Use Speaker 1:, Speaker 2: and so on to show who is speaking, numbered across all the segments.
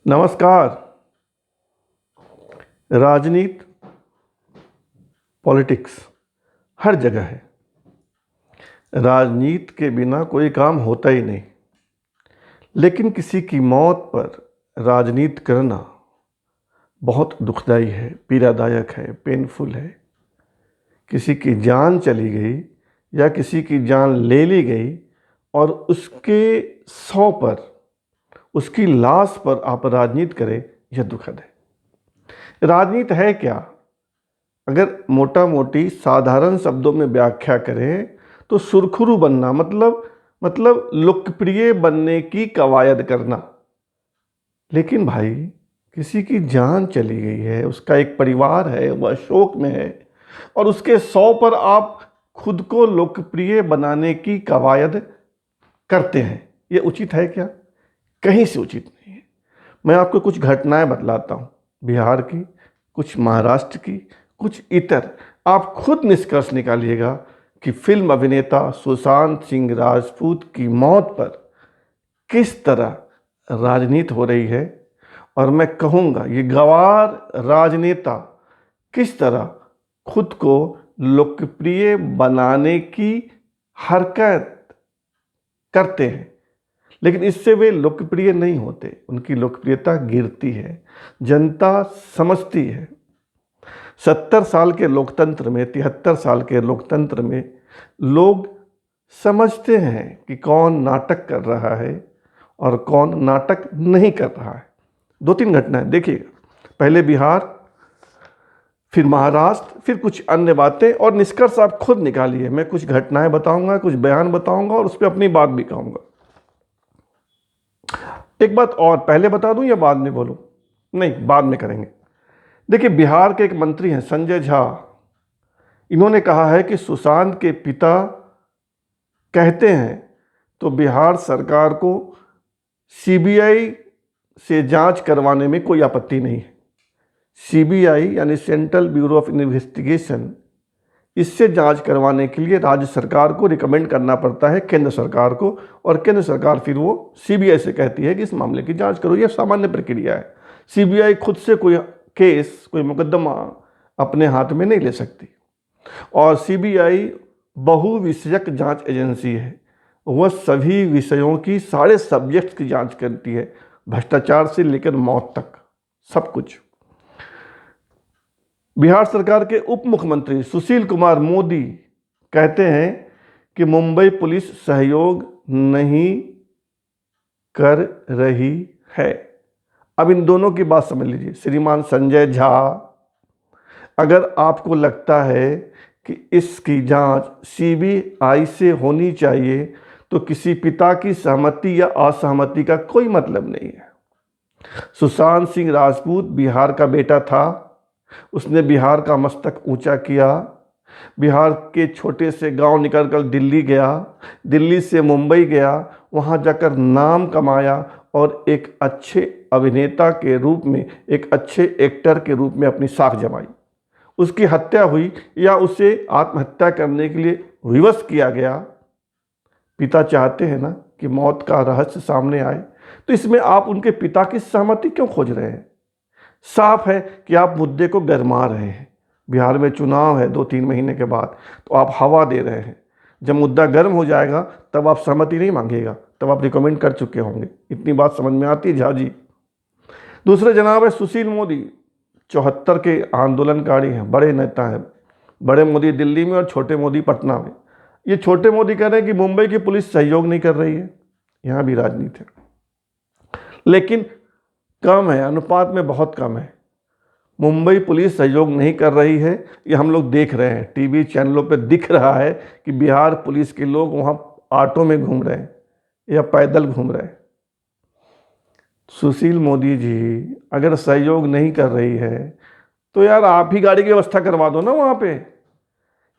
Speaker 1: नमस्कार। राजनीति, पॉलिटिक्स हर जगह है। राजनीति के बिना कोई काम होता ही नहीं। लेकिन किसी की मौत पर राजनीति करना बहुत दुखदाई है, पीड़ादायक है, पेनफुल है। किसी की जान चली गई या किसी की जान ले ली गई और उसके शव पर, उसकी लाश पर आप राजनीति करें, यह दुखद है। राजनीति है क्या? अगर मोटा मोटी साधारण शब्दों में व्याख्या करें तो सुरखुरू बनना, मतलब लोकप्रिय बनने की कवायद करना। लेकिन भाई, किसी की जान चली गई है, उसका एक परिवार है, वह शोक में है और उसके शव पर आप खुद को लोकप्रिय बनाने की कवायद करते हैं। यह उचित है क्या? कहीं से उचित नहीं है। मैं आपको कुछ घटनाएं बतलाता हूँ, बिहार की, कुछ महाराष्ट्र की, कुछ इतर। आप खुद निष्कर्ष निकालिएगा कि फिल्म अभिनेता सुशांत सिंह राजपूत की मौत पर किस तरह राजनीति हो रही है। और मैं कहूँगा, ये गंवार राजनेता किस तरह खुद को लोकप्रिय बनाने की हरकत करते हैं। लेकिन इससे वे लोकप्रिय नहीं होते, उनकी लोकप्रियता गिरती है, जनता समझती है। 70 साल के लोकतंत्र में, 73 साल के लोकतंत्र में लोग समझते हैं कि कौन नाटक कर रहा है और कौन नाटक नहीं कर रहा है। 2-3 घटनाएं देखिएगा। पहले बिहार, फिर महाराष्ट्र, फिर कुछ अन्य बातें, और निष्कर्ष आप खुद निकालिए। मैं कुछ घटनाएं बताऊंगा, कुछ बयान बताऊंगा और उस पर अपनी बात भी कहूंगा। एक बात और पहले बता दूं या बाद में बोलूं? नहीं, बाद में करेंगे। देखिए, बिहार के एक मंत्री हैं संजय झा। इन्होंने कहा है कि सुशांत के पिता कहते हैं तो बिहार सरकार को सीबीआई से जांच करवाने में कोई आपत्ति नहीं है। सीबीआई यानी सेंट्रल ब्यूरो ऑफ इन्वेस्टिगेशन, इससे जांच करवाने के लिए राज्य सरकार को रिकमेंड करना पड़ता है केंद्र सरकार को, और केंद्र सरकार फिर वो सीबीआई से कहती है कि इस मामले की जांच करो। यह सामान्य प्रक्रिया है। सीबीआई खुद से कोई केस, कोई मुकदमा अपने हाथ में नहीं ले सकती। और सीबीआई बहुविषयक जांच एजेंसी है। वह सभी विषयों की, सारे सब्जेक्ट्स की जांच करती है, भ्रष्टाचार से लेकर मौत तक, सब कुछ। बिहार सरकार के उप मुख्यमंत्री सुशील कुमार मोदी कहते हैं कि मुंबई पुलिस सहयोग नहीं कर रही है। अब इन दोनों की बात समझ लीजिए। श्रीमान संजय झा, अगर आपको लगता है कि इसकी जांच सीबीआई से होनी चाहिए तो किसी पिता की सहमति या असहमति का कोई मतलब नहीं है। सुशांत सिंह राजपूत बिहार का बेटा था। उसने बिहार का मस्तक ऊंचा किया। बिहार के छोटे से गांव निकलकर दिल्ली गया, दिल्ली से मुंबई गया, वहां जाकर नाम कमाया और एक अच्छे अभिनेता के रूप में, एक अच्छे एक्टर के रूप में अपनी साख जमाई। उसकी हत्या हुई या उसे आत्महत्या करने के लिए विवश किया गया। पिता चाहते हैं ना कि मौत का रहस्य सामने आए, तो इसमें आप उनके पिता की सहमति क्यों खोज रहे हैं? साफ है कि आप मुद्दे को गरमा रहे हैं। बिहार में चुनाव है 2-3 महीने के बाद, तो आप हवा दे रहे हैं। जब मुद्दा गर्म हो जाएगा तब आप सहमति नहीं मांगिएगा, तब आप रिकमेंड कर चुके होंगे। इतनी बात समझ में आती है झा जी। दूसरे जनाब है सुशील मोदी, 74 के आंदोलनकारी हैं, बड़े नेता हैं। बड़े मोदी दिल्ली में और छोटे मोदी पटना में। ये छोटे मोदी कह रहे हैं कि मुंबई की पुलिस सहयोग नहीं कर रही है। यहाँ भी राजनीति है, लेकिन कम है, अनुपात में बहुत कम है। मुंबई पुलिस सहयोग नहीं कर रही है, ये हम लोग देख रहे हैं। टीवी चैनलों पे दिख रहा है कि बिहार पुलिस के लोग वहाँ ऑटो में घूम रहे हैं या पैदल घूम रहे हैं। सुशील मोदी जी, अगर सहयोग नहीं कर रही है तो यार आप ही गाड़ी की व्यवस्था करवा दो ना वहाँ पे।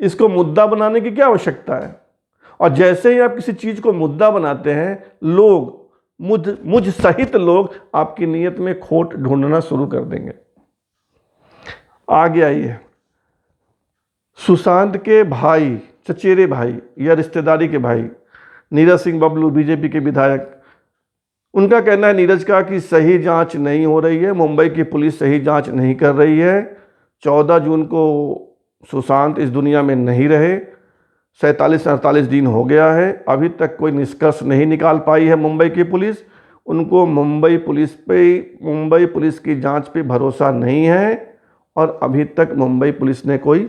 Speaker 1: इसको मुद्दा बनाने की क्या आवश्यकता है? और जैसे ही आप किसी चीज़ को मुद्दा बनाते हैं, लोग, मुझ सहित लोग आपकी नीयत में खोट ढूंढना शुरू कर देंगे। आगे आइए, सुशांत के भाई, चचेरे भाई या रिश्तेदारी के भाई, नीरज सिंह बबलू, बीजेपी के विधायक, उनका कहना है नीरज का कि सही जांच नहीं हो रही है, मुंबई की पुलिस सही जांच नहीं कर रही है। 14 जून को सुशांत इस दुनिया में नहीं रहे, 47-48 दिन हो गया है, अभी तक कोई निष्कर्ष नहीं निकाल पाई है मुंबई की पुलिस। उनको मुंबई पुलिस की जांच पे भरोसा नहीं है और अभी तक मुंबई पुलिस ने कोई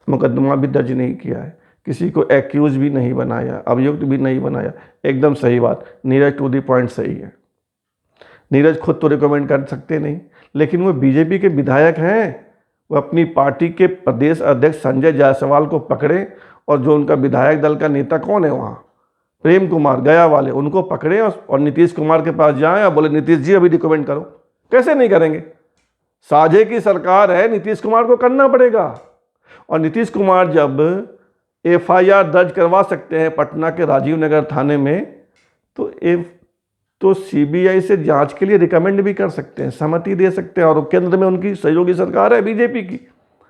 Speaker 1: मुकदमा भी दर्ज नहीं किया है, किसी को एक्यूज भी नहीं बनाया, अभियुक्त भी नहीं बनाया। एकदम सही बात, नीरज टू द पॉइंट सही है। नीरज खुद तो रिकमेंड कर सकते नहीं, लेकिन वो बीजेपी के विधायक हैं, वो अपनी पार्टी के प्रदेश अध्यक्ष संजय जायसवाल को पकड़े और जो उनका विधायक दल का नेता कौन है वहाँ, प्रेम कुमार गया वाले, उनको पकड़े और नीतीश कुमार के पास जाएं और बोले नीतीश जी अभी रिकमेंड करो। कैसे नहीं करेंगे? साझे की सरकार है, नीतीश कुमार को करना पड़ेगा। और नीतीश कुमार जब एफआईआर दर्ज करवा सकते हैं पटना के राजीव नगर थाने में, तो सीबीआई से जांच के लिए रिकमेंड भी कर सकते हैं, सहमति दे सकते हैं। और केंद्र में उनकी सहयोगी सरकार है बीजेपी की,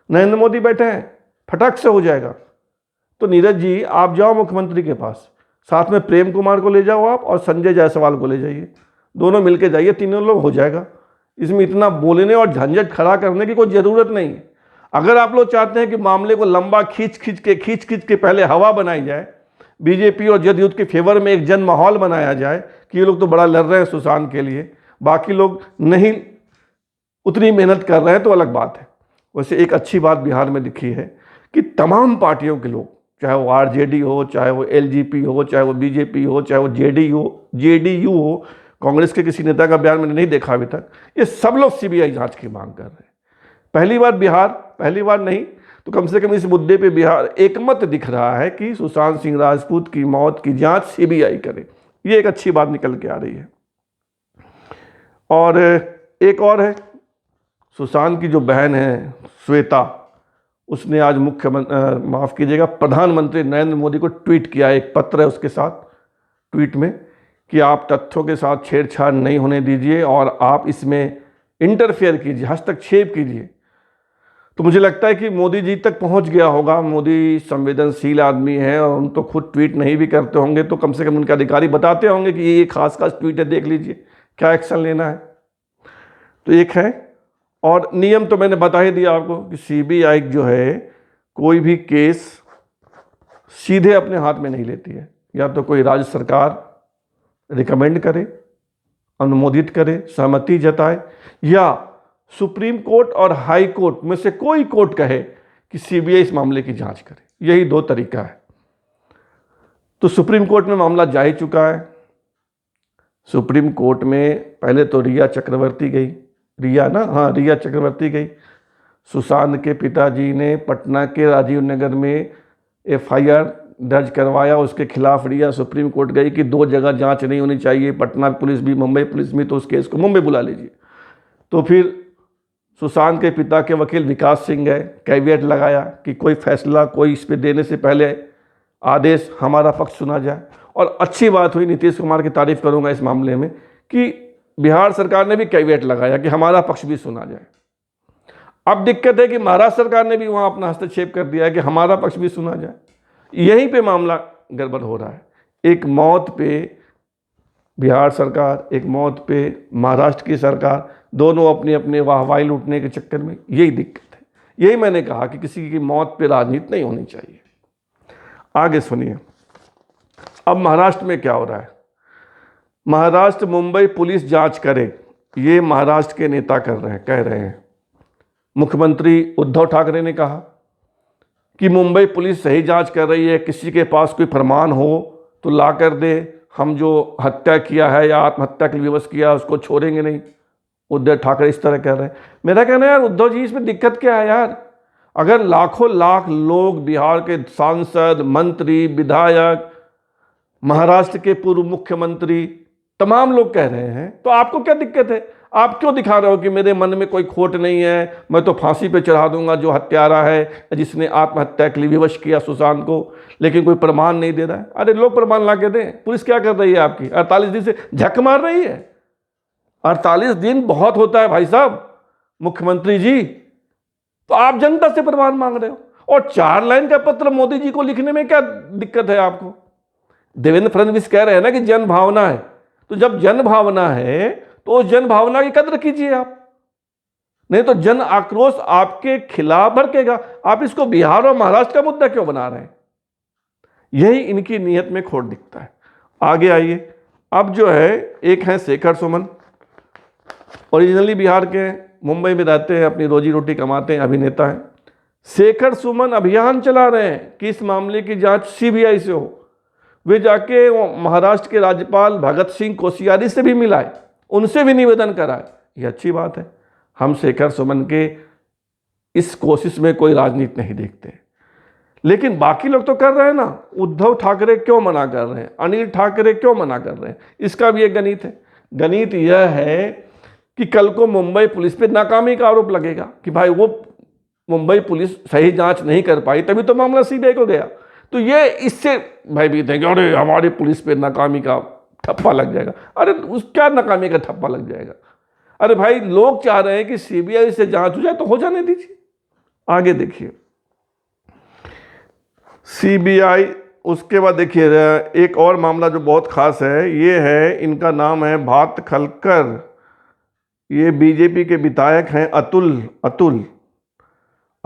Speaker 1: नरेंद्र मोदी बैठे हैं, फटाक से हो जाएगा। तो नीरज जी आप जाओ मुख्यमंत्री के पास, साथ में प्रेम कुमार को ले जाओ आप और संजय जायसवाल को ले जाइए, दोनों मिलके जाइए, तीनों लोग हो जाएगा। इसमें इतना बोलने और झंझट खड़ा करने की कोई ज़रूरत नहीं है। अगर आप लोग चाहते हैं कि मामले को लंबा खींच खींच के पहले हवा बनाई जाए, बीजेपी और जदयू के फेवर में एक जन माहौल बनाया जाए कि ये लोग तो बड़ा लड़ रहे हैं सुशांत के लिए, बाकी लोग नहीं उतनी मेहनत कर रहे हैं, तो अलग बात है। वैसे एक अच्छी बात बिहार में दिखी है कि तमाम पार्टियों के लोग, चाहे वो आरजेडी हो, चाहे वो एलजेपी हो, चाहे वो बीजेपी हो, चाहे वो जेडीयू हो, कांग्रेस के किसी नेता का बयान मैंने नहीं देखा अभी तक, ये सब लोग सीबीआई जांच की मांग कर रहे हैं। पहली बार नहीं तो कम से कम इस मुद्दे पे बिहार एकमत दिख रहा है कि सुशांत सिंह राजपूत की मौत की जांच सीबीआई करे। ये एक अच्छी बात निकल के आ रही है। और एक और है, सुशांत की जो बहन है श्वेता, उसने आज प्रधानमंत्री नरेंद्र मोदी को ट्वीट किया, एक पत्र है उसके साथ ट्वीट में कि आप तथ्यों के साथ छेड़छाड़ नहीं होने दीजिए और आप इसमें इंटरफेयर कीजिए, हस्तक्षेप कीजिए। तो मुझे लगता है कि मोदी जी तक पहुंच गया होगा। मोदी संवेदनशील आदमी है और उन तो खुद ट्वीट नहीं भी करते होंगे, तो कम से कम उनके अधिकारी बताते होंगे कि ये खास ट्वीट है, देख लीजिए क्या एक्शन लेना है। तो एक है, और नियम तो मैंने बता ही दिया आपको कि सीबीआई जो है कोई भी केस सीधे अपने हाथ में नहीं लेती है, या तो कोई राज्य सरकार रिकमेंड करे, अनुमोदित करे, सहमति जताए, या सुप्रीम कोर्ट और हाई कोर्ट में से कोई कोर्ट कहे कि सीबीआई इस मामले की जांच करे। यही दो तरीका है। तो सुप्रीम कोर्ट में मामला जा ही चुका है। सुप्रीम कोर्ट में पहले तो रिया चक्रवर्ती गई। सुशांत के पिताजी ने पटना के राजीव नगर में एफआईआर दर्ज करवाया, उसके खिलाफ रिया सुप्रीम कोर्ट गई कि 2 जगह जांच नहीं होनी चाहिए, पटना पुलिस भी मुंबई पुलिस भी, तो उस केस को मुंबई बुला लीजिए। तो फिर सुशांत के पिता के वकील विकास सिंह गए, कैविएट लगाया कि कोई फैसला कोई इस पे देने से पहले आदेश हमारा पक्ष सुना जाए। और अच्छी बात हुई, नीतीश कुमार की तारीफ करूंगा इस मामले में, कि बिहार सरकार ने भी कैविएट लगाया कि हमारा पक्ष भी सुना जाए। अब दिक्कत है कि महाराष्ट्र सरकार ने भी वहाँ अपना हस्तक्षेप कर दिया है कि हमारा पक्ष भी सुना जाए। यहीं पे मामला गड़बड़ हो रहा है। एक मौत पे बिहार सरकार, एक मौत पे महाराष्ट्र की सरकार, दोनों अपने अपने वाहवाही लूटने के चक्कर में, यही दिक्कत है। यही मैंने कहा कि किसी की मौत पे राजनीति नहीं होनी चाहिए। आगे सुनिए, अब महाराष्ट्र में क्या हो रहा है। महाराष्ट्र मुंबई पुलिस जांच करे, ये महाराष्ट्र के नेता कह रहे हैं। मुख्यमंत्री उद्धव ठाकरे ने कहा कि मुंबई पुलिस सही जांच कर रही है, किसी के पास कोई प्रमाण हो तो ला कर दे, हम जो हत्या किया है या आत्महत्या के लिए विवश किया उसको छोड़ेंगे नहीं। उद्धव ठाकरे इस तरह कह रहे हैं। मेरा कहना है यार उद्धव जी, इसमें दिक्कत क्या है यार? अगर लाखों लाख लोग, बिहार के सांसद, मंत्री, विधायक, महाराष्ट्र के पूर्व मुख्यमंत्री, तमाम लोग कह रहे हैं, तो आपको क्या दिक्कत है? आप क्यों दिखा रहे हो कि मेरे मन में कोई खोट नहीं है, मैं तो फांसी पे चढ़ा दूंगा जो हत्यारा है, जिसने आत्महत्या के लिए विवश किया सुशांत को, लेकिन कोई प्रमाण नहीं दे रहा है। अरे लोग प्रमाण ला के दें। पुलिस क्या कर रही है आपकी? 48 दिन से झक मार रही है। 48 दिन बहुत होता है भाई साहब, मुख्यमंत्री जी। तो आप जनता से प्रमाण मांग रहे हो, और 4 लाइन का पत्र मोदी जी को लिखने में क्या दिक्कत है आपको? देवेंद्र फडणवीस कह रहे हैं ना कि जन भावना है, तो जब जन भावना है तो उस जन भावना की कदर कीजिए आप, नहीं तो जन आक्रोश आपके खिलाफ भड़केगा। आप इसको बिहार और महाराष्ट्र का मुद्दा क्यों बना रहे हैं? यही इनकी नीयत में खोट दिखता है। आगे आइए, अब जो है एक है शेखर सुमन, ओरिजिनली बिहार के, मुंबई में रहते हैं, अपनी रोजी रोटी कमाते हैं, अभिनेता हैं। शेखर सुमन अभियान चला रहे हैं कि इस मामले की जांच सीबीआई से हो। वे जाके महाराष्ट्र के राज्यपाल भगत सिंह कोश्यारी से भी मिलाए, उनसे भी निवेदन कराए। ये अच्छी बात है। हम शेखर सुमन के इस कोशिश में कोई राजनीति नहीं देखते, लेकिन बाकी लोग तो कर रहे हैं ना। उद्धव ठाकरे क्यों मना कर रहे हैं? अनिल ठाकरे क्यों मना कर रहे हैं? इसका भी एक गणित है। गणित यह है कि कल को मुंबई पुलिस पे नाकामी का आरोप लगेगा कि भाई वो मुंबई पुलिस सही जांच नहीं कर पाई, तभी तो मामला सीबीआई को गया। तो ये इससे भयभीत है कि अरे हमारी पुलिस पे नाकामी का ठप्पा लग जाएगा। अरे उस क्या नाकामी का ठप्पा लग जाएगा? अरे भाई, लोग चाह रहे हैं कि सीबीआई से जांच हो जाए तो हो जाने दीजिए। आगे देखिए, सीबीआई, उसके बाद देखिए एक और मामला जो बहुत खास है, ये है, इनका नाम है भातखलकर। ये बीजेपी के विधायक हैं अतुल।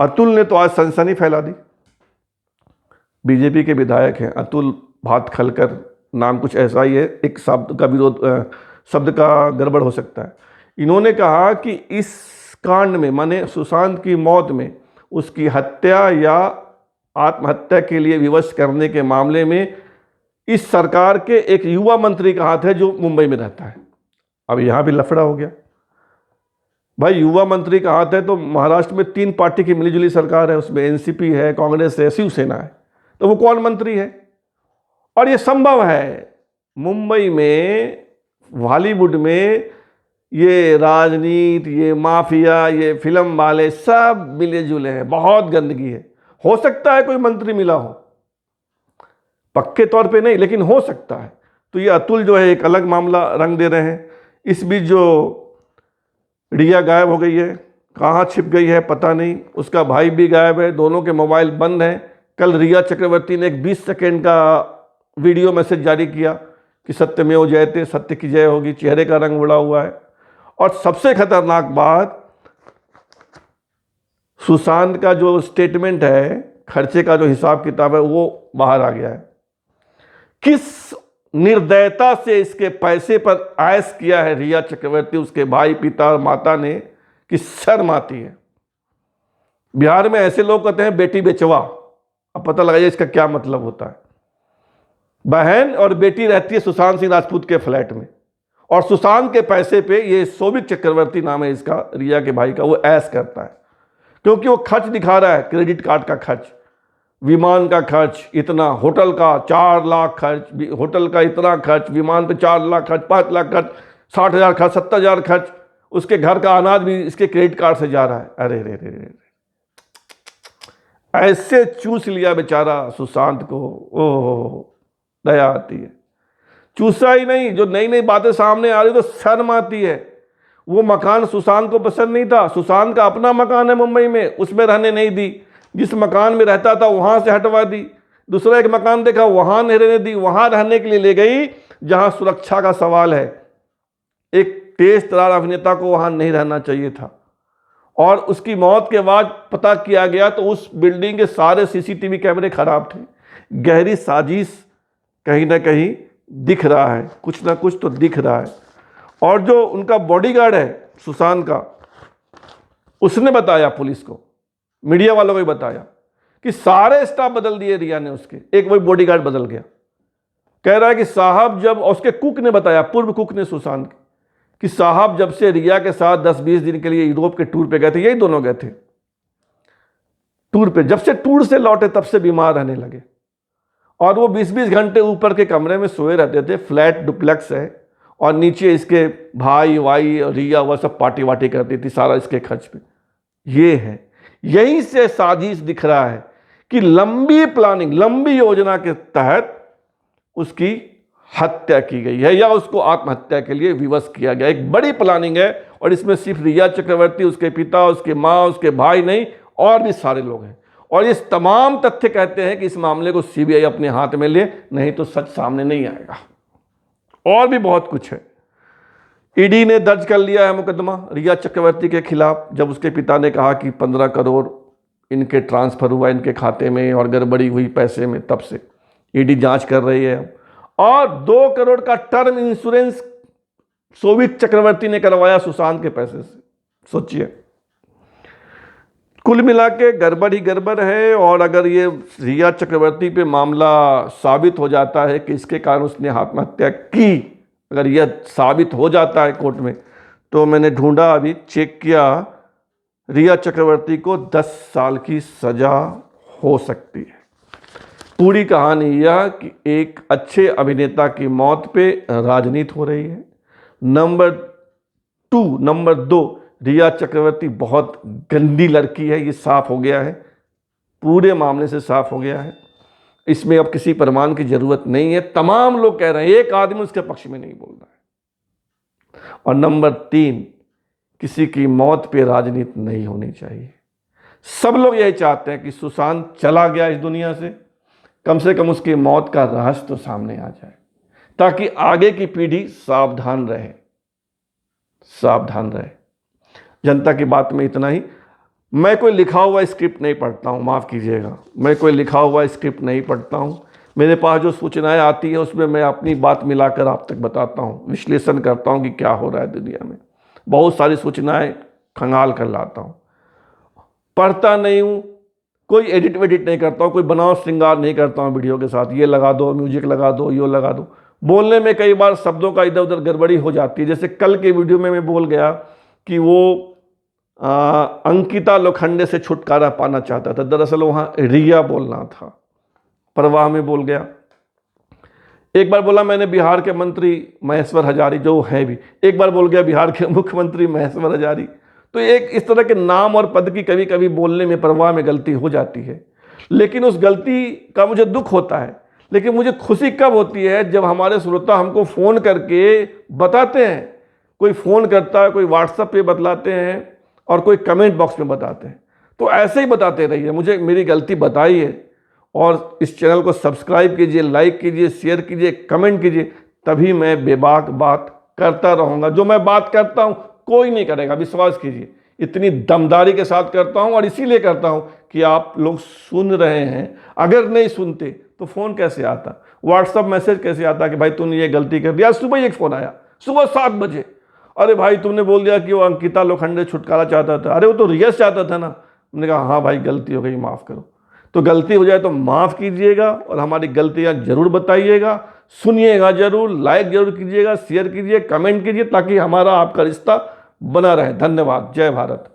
Speaker 1: अतुल ने तो आज सनसनी फैला दी। बीजेपी के विधायक हैं अतुल भातखलकर, नाम कुछ ऐसा ही है, एक शब्द का विरोध, शब्द का गड़बड़ हो सकता है। इन्होंने कहा कि इस कांड में, माने सुशांत की मौत में, उसकी हत्या या आत्महत्या के लिए विवश करने के मामले में इस सरकार के एक युवा मंत्री का हाथ है जो मुंबई में रहता है। अब यहाँ भी लफड़ा हो गया। भाई, युवा मंत्री का हाथ है तो महाराष्ट्र में 3 पार्टी की मिलीजुली सरकार है, उसमें एनसीपी है, कांग्रेस है, शिवसेना है, तो वो कौन मंत्री है? और ये संभव है। मुंबई में, बॉलीवुड में ये राजनीति, ये माफिया, ये फिल्म वाले सब मिले जुले हैं, बहुत गंदगी है। हो सकता है कोई मंत्री मिला हो, पक्के तौर पे नहीं, लेकिन हो सकता है। तो ये अतुल जो है एक अलग मामला रंग दे रहे हैं। इस बीच जो रिया गायब हो गई है, कहाँ छिप गई है पता नहीं, उसका भाई भी गायब है, दोनों के मोबाइल बंद हैं। कल रिया चक्रवर्ती ने एक 20 सेकेंड का वीडियो मैसेज जारी किया कि सत्यमेव जयते, सत्य की जय होगी, चेहरे का रंग उड़ा हुआ है। और सबसे खतरनाक बात, सुशांत का जो स्टेटमेंट है, खर्चे का जो हिसाब किताब है, वो बाहर आ गया है। किस निर्दयता से इसके पैसे पर ऐश किया है रिया चक्रवर्ती, उसके भाई, पिता और माता ने, कि शर्म आती है। बिहार में ऐसे लोग कहते हैं बेटी बेचवा। अब पता लगाइए इसका क्या मतलब होता है। बहन और बेटी रहती है सुशांत सिंह राजपूत के फ्लैट में, और सुशांत के पैसे पे, ये शोभिक चक्रवर्ती नाम है इसका, रिया के भाई का, वो ऐश करता है क्योंकि वो खर्च दिखा रहा है, क्रेडिट कार्ड का खर्च, विमान का खर्च इतना, होटल का 4 लाख खर्च, होटल का इतना खर्च, विमान पे 4 लाख खर्च, 5 लाख खर्च, 60,000 खर्च, 70,000 खर्च, उसके घर का अनाज भी इसके क्रेडिट कार्ड से जा रहा है। अरे रे रे रे, ऐसे चूस लिया बेचारा सुशांत को, ओह दया आती है। चूसा ही नहीं, जो नई नई बातें सामने आ रही तो शर्म आती है। वो मकान सुशांत को पसंद नहीं था, सुशांत का अपना मकान है मुंबई में, उसमें रहने नहीं दी। जिस मकान में रहता था वहां से हटवा दी, दूसरा एक मकान देखा वहां नहीं रहने दी, वहां रहने के लिए ले गई जहां सुरक्षा का सवाल है। एक तेज तरार अभिनेता को वहां नहीं रहना चाहिए था। और उसकी मौत के बाद पता किया गया तो उस बिल्डिंग के सारे सीसीटीवी कैमरे खराब थे। गहरी साजिश कहीं ना कहीं दिख रहा है, कुछ ना कुछ तो दिख रहा है। और जो उनका बॉडीगार्ड है सुशांत का, उसने बताया पुलिस को, मीडिया वालों को भी बताया कि सारे स्टाफ बदल दिए रिया ने, उसके एक वही बॉडीगार्ड बदल गया। कह रहा है कि साहब जब, उसके कुक ने बताया, पूर्व कुक ने सुशांत कि साहब जब से रिया के साथ 10-20 दिन के लिए यूरोप के टूर पे गए थे, यही दोनों गए थे टूर पे, जब से टूर से लौटे तब से बीमार रहने लगे। और वो 20-20 घंटे ऊपर के कमरे में सोए रहते थे, फ्लैट डुप्लेक्स है, और नीचे इसके भाई वाई और रिया वह सब पार्टी वार्टी करती थी, सारा इसके खर्च पे। ये है, यहीं से साजिश दिख रहा है कि लंबी प्लानिंग, लंबी योजना के तहत उसकी हत्या की गई है या उसको आत्महत्या के लिए विवश किया गया। एक बड़ी प्लानिंग है, और इसमें सिर्फ रिया चक्रवर्ती, उसके पिता, उसके माँ, उसके भाई नहीं, और भी सारे लोग हैं। और ये तमाम तथ्य कहते हैं कि इस मामले को सीबीआई अपने हाथ में ले, नहीं तो सच सामने नहीं आएगा। और भी बहुत कुछ है। ईडी ने दर्ज कर लिया है मुकदमा रिया चक्रवर्ती के खिलाफ, जब उसके पिता ने कहा कि 15 करोड़ इनके ट्रांसफर हुआ इनके खाते में और गड़बड़ी हुई पैसे में, तब से ईडी जांच कर रही है। और 2 करोड़ का टर्म इंश्योरेंस शोभित चक्रवर्ती ने करवाया सुशांत के पैसे से। सोचिए, कुल मिला के गड़बड़ ही गड़बड़ है। और अगर ये रिया चक्रवर्ती पे मामला साबित हो जाता है कि इसके कारण उसने आत्महत्या की, अगर यह साबित हो जाता है कोर्ट में, तो मैंने ढूंढा, अभी चेक किया, रिया चक्रवर्ती को 10 साल की सजा हो सकती है। पूरी कहानी यह कि एक अच्छे अभिनेता की मौत पे राजनीति हो रही है। नंबर 2, रिया चक्रवर्ती बहुत गंदी लड़की है, ये साफ हो गया है, पूरे मामले से साफ हो गया है। इसमें अब किसी प्रमाण की जरूरत नहीं है, तमाम लोग कह रहे हैं, एक आदमी उसके पक्ष में नहीं बोल रहा है। और नंबर 3, किसी की मौत पे राजनीति नहीं होनी चाहिए। सब लोग यही चाहते हैं कि सुशांत चला गया इस दुनिया से कम उसकी मौत का रहस्य तो सामने आ जाए, ताकि आगे की पीढ़ी सावधान रहे। जनता की बात में इतना ही। मैं कोई लिखा हुआ स्क्रिप्ट नहीं पढ़ता हूँ, माफ़ कीजिएगा, मैं कोई लिखा हुआ स्क्रिप्ट नहीं पढ़ता हूँ। मेरे पास जो सूचनाएं आती हैं उसमें मैं अपनी बात मिलाकर आप तक बताता हूँ, विश्लेषण करता हूँ कि क्या हो रहा है दुनिया में। बहुत सारी सूचनाएं खंगाल कर लाता हूँ, पढ़ता नहीं हूँ, कोई एडिट वेडिट नहीं करता हूँ, कोई बनाव श्रृंगार नहीं करता हूँ वीडियो के साथ, ये लगा दो, म्यूजिक लगा दो, यो लगा दो। बोलने में कई बार शब्दों का इधर उधर गड़बड़ी हो जाती है। जैसे कल के वीडियो में मैं बोल गया कि वो अंकिता लोखंडे से छुटकारा पाना चाहता था, दरअसल वहाँ रिया बोलना था, प्रवाह में बोल गया। एक बार बोला मैंने बिहार के मंत्री महेश्वर हजारी, जो है भी, एक बार बोल गया बिहार के मुख्यमंत्री महेश्वर हजारी। तो एक इस तरह के नाम और पद की कभी कभी बोलने में, प्रवाह में गलती हो जाती है, लेकिन उस गलती का मुझे दुख होता है। लेकिन मुझे खुशी कब होती है, जब हमारे श्रोता हमको फ़ोन करके बताते हैं। कोई फ़ोन करता है, कोई व्हाट्सएप पे बतलाते हैं और कोई कमेंट बॉक्स में बताते हैं। तो ऐसे ही बताते रहिए, मुझे मेरी गलती बताइए और इस चैनल को सब्सक्राइब कीजिए, लाइक कीजिए, शेयर कीजिए, कमेंट कीजिए, तभी मैं बेबाक बात करता रहूँगा। जो मैं बात करता हूँ कोई नहीं करेगा, विश्वास कीजिए। इतनी दमदारी के साथ करता हूँ और इसीलिए करता हूँ कि आप लोग सुन रहे हैं। अगर नहीं सुनते तो फ़ोन कैसे आता, व्हाट्सअप मैसेज कैसे आता कि भाई तूने ये गलती कर दिया। सुबह एक फ़ोन आया, सुबह 7 बजे, अरे भाई तुमने बोल दिया कि वो अंकिता लोखंडे छुटकारा चाहता था। अरे वो तो रिया चाहता था ना। हमने कहा हाँ भाई गलती हो गई, माफ़ करो। तो गलती हो जाए तो माफ़ कीजिएगा और हमारी गलतियाँ ज़रूर बताइएगा, सुनिएगा ज़रूर, लाइक ज़रूर कीजिएगा, शेयर कीजिए, कमेंट कीजिए, ताकि हमारा आपका रिश्ता बना रहे। धन्यवाद। जय भारत।